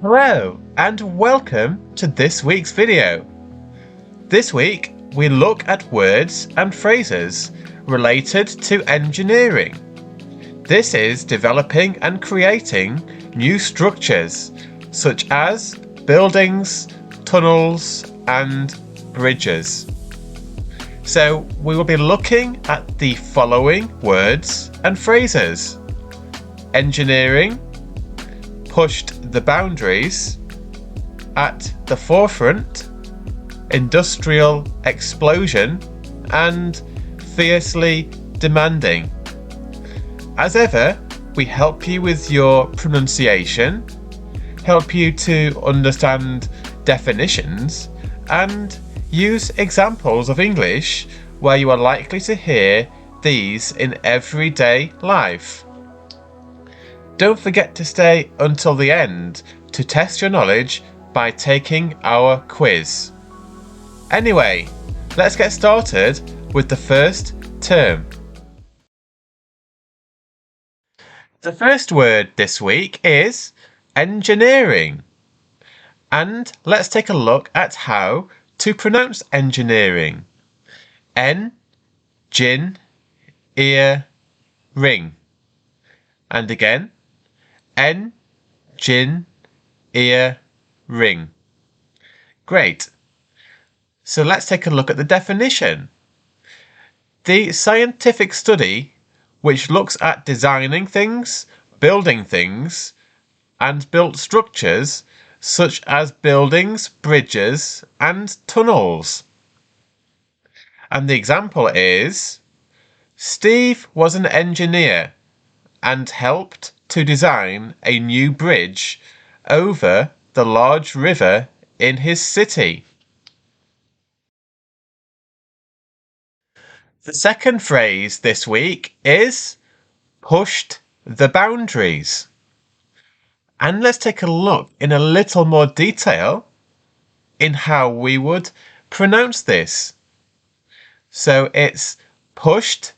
Hello and welcome to this week's video. This week we look at words and phrases related to engineering. This is developing and creating new structures such as buildings, tunnels and bridges. So we will be looking at the following words and phrases: engineering, pushed the boundaries, at the forefront, industrial explosion, and fiercely demanding. As ever, we help you with your pronunciation, help you to understand definitions, and use examples of English where you are likely to hear these in everyday life. Don't forget to stay until the end to test your knowledge by taking our quiz. Anyway, let's get started with the first term. The first word this week is engineering. And let's take a look at how to pronounce engineering. Ring. And again, ring. Great. So let's take a look at the definition. The scientific study which looks at designing things, building things, and built structures such as buildings, bridges, and tunnels. And the example is, Steve was an engineer and helped to design a new bridge over the large river in his city. The second phrase this week is pushed the boundaries. And let's take a look in a little more detail in how we would pronounce this. So it's pushed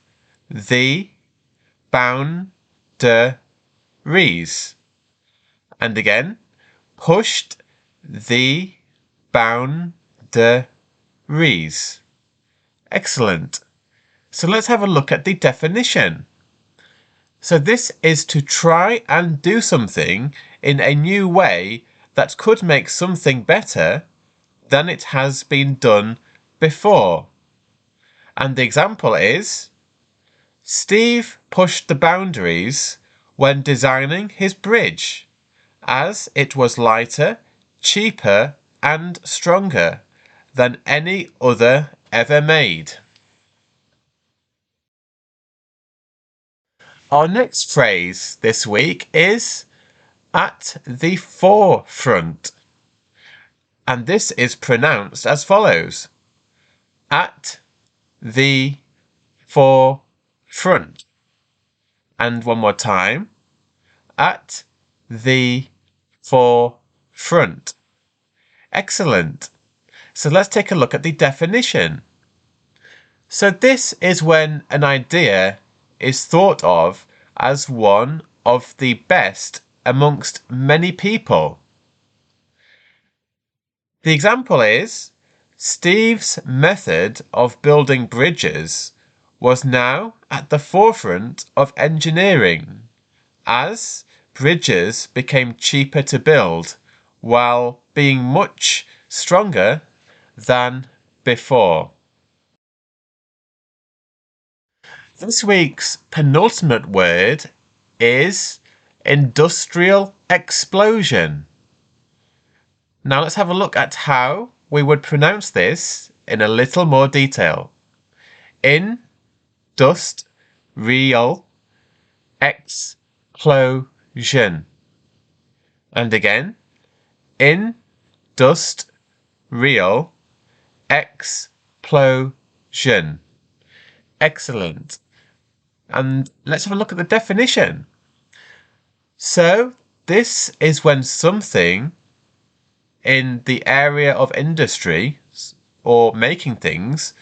the boundaries. And again, pushed the boundaries. Excellent. So let's have a look at the definition. So this is to try and do something in a new way that could make something better than it has been done before. And the example is, Steve pushed the boundaries when designing his bridge, as it was lighter, cheaper, and stronger than any other ever made. Our next phrase this week is at the forefront. And this is pronounced as follows: at the forefront. And one more time, at the forefront. Excellent. So let's take a look at the definition. So this is when an idea is thought of as one of the best amongst many people. The example is, Steve's method of building bridges was now at the forefront of engineering, as bridges became cheaper to build while being much stronger than before. This week's penultimate word is industrial explosion. Now let's have a look at how we would pronounce this in a little more detail. Industrial explosion. And again, industrial explosion. Excellent. And let's have a look at the definition. So this is when something in the area of industry or making things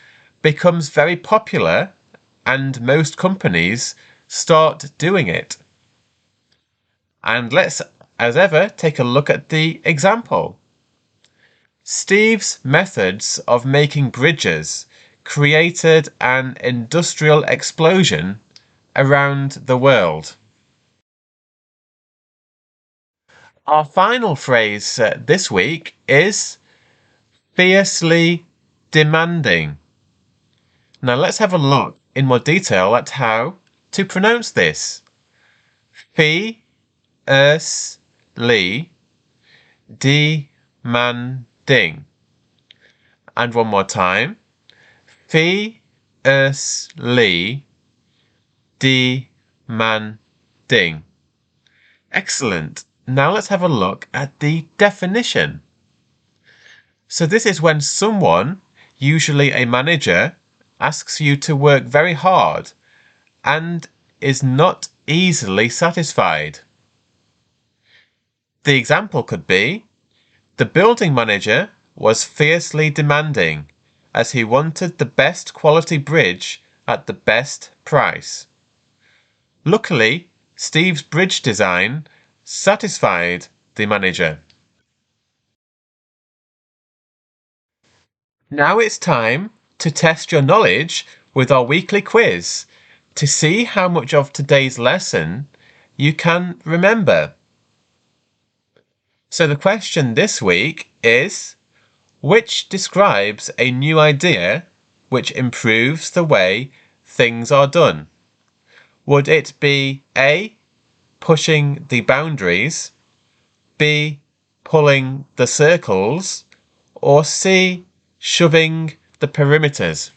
becomes very popular and most companies start doing it. And let's As ever, take a look at the example. Steve's methods of making bridges created an industrial explosion around the world. Our final phrase this week is fiercely demanding. Now let's have a look in more detail at how to pronounce this. Fiercely demanding. And one more time. Fiercely demanding. Excellent. Now let's have a look at the definition. So this is when someone, usually a manager, asks you to work very hard and is not easily satisfied. The example could be, the building manager was fiercely demanding as he wanted the best quality bridge at the best price. Luckily, Steve's bridge design satisfied the manager. Now it's time to test your knowledge with our weekly quiz to see how much of today's lesson you can remember. So the question this week is, which describes a new idea which improves the way things are done? Would it be A, pushing the boundaries, B, pulling the circles, or C, shoving the perimeters?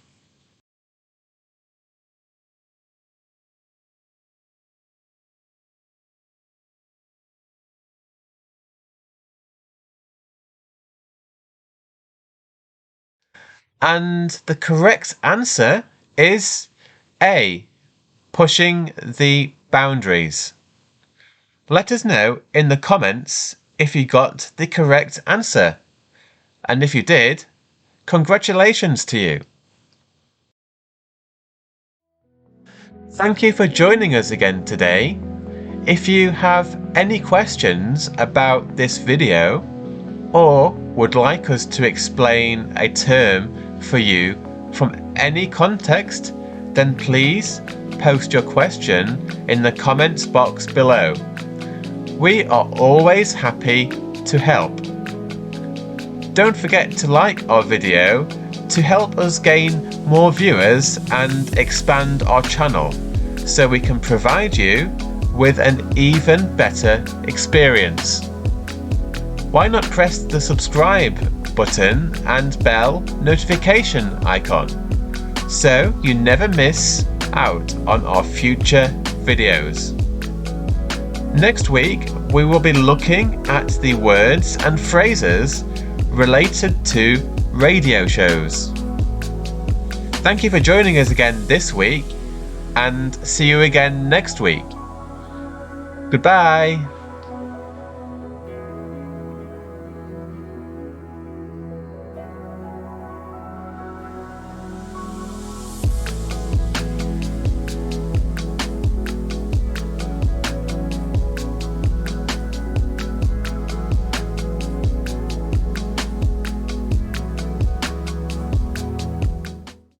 And the correct answer is A, pushing the boundaries. Let us know in the comments if you got the correct answer. And if you did, congratulations to you. Thank you for joining us again today. If you have any questions about this video or would like us to explain a term for you from any context, then please post your question in the comments box below. We are always happy to help. Don't forget to like our video to help us gain more viewers and expand our channel so we can provide you with an even better experience. Why not press the subscribe button and bell notification icon so you never miss out on our future videos. Next week we will be looking at the words and phrases related to radio shows. Thank you for joining us again this week and see you again next week. Goodbye.